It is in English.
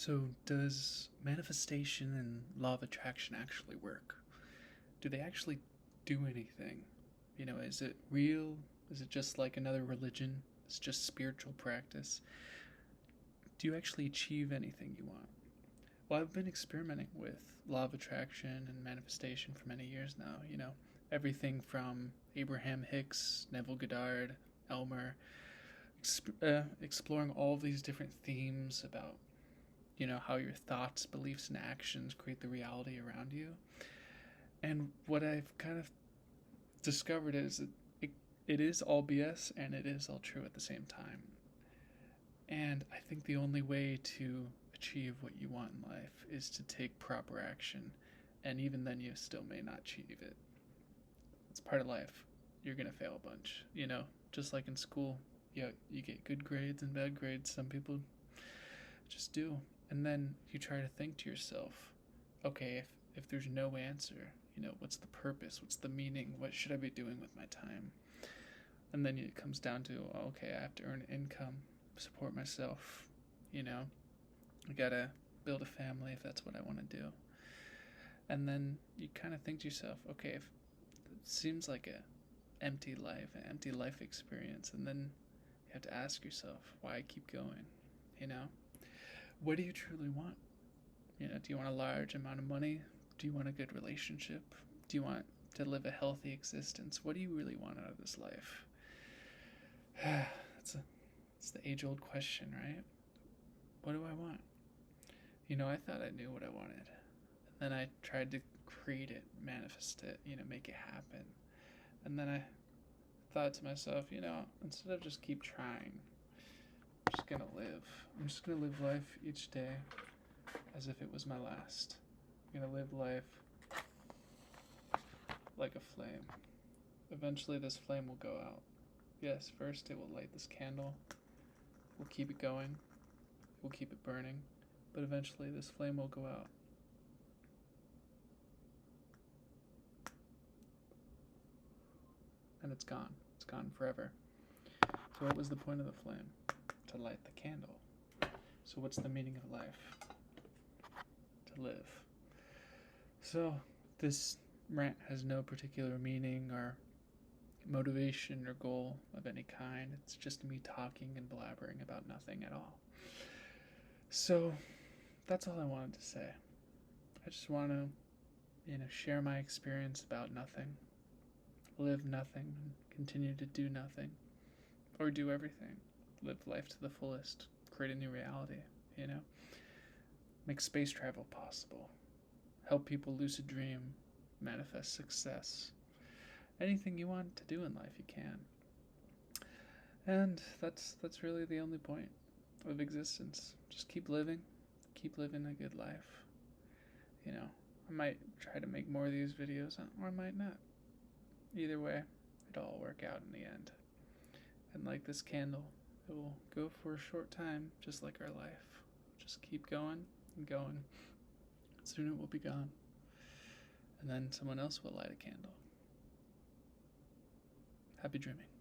So, does manifestation and law of attraction actually work? Do they actually do anything? Is it real? Is it just like another religion? It's just spiritual practice? Do you actually achieve anything you want? Well, I've been experimenting with law of attraction and manifestation for many years now. Everything from Abraham Hicks, Neville Goddard, Elmer, exploring all of these different themes about how your thoughts, beliefs, and actions create the reality around you. And what I've kind of discovered is that it is all BS and it is all true at the same time. And I think the only way to achieve what you want in life is to take proper action. And even then, you still may not achieve it. It's part of life. You're going to fail a bunch, just like in school. You get good grades and bad grades. Some people just do. And then you try to think to yourself, okay, if there's no answer, what's the purpose? What's the meaning? What should I be doing with my time? And then it comes down to, okay, I have to earn income, support myself, I gotta build a family if that's what I want to do. And then you kind of think to yourself, okay, if it seems like an empty life experience. And then you have to ask yourself, why keep going? What do you truly want? Do you want a large amount of money? Do you want a good relationship? Do you want to live a healthy existence? What do you really want out of this life? It's the age-old question, right? What do I want? I thought I knew what I wanted. And then I tried to create it, manifest it, make it happen. And then I thought to myself, instead of just keep trying, I'm just gonna live life each day as if it was my last. I'm gonna live life like a flame. Eventually this flame will go out. Yes, first it will light this candle. We'll keep it going. We'll keep it burning. But eventually this flame will go out. And it's gone. It's gone forever. So what was the point of the flame? To light the candle. So what's the meaning of life? To live. So this rant has no particular meaning or motivation or goal of any kind. It's just me talking and blabbering about nothing at all. So that's all I wanted to say. I just want to, share my experience about nothing, live nothing, and continue to do nothing, or do everything. Live life to the fullest, create a new reality, make space travel possible, help people lucid dream, manifest success. Anything you want to do in life, you can. And that's really the only point of existence. Just keep living a good life. I might try to make more of these videos, or I might not. Either way, it'll all work out in the end. And like this candle, it will go for a short time, just like our life. Just keep going and going. Soon it will be gone. And then someone else will light a candle. Happy dreaming.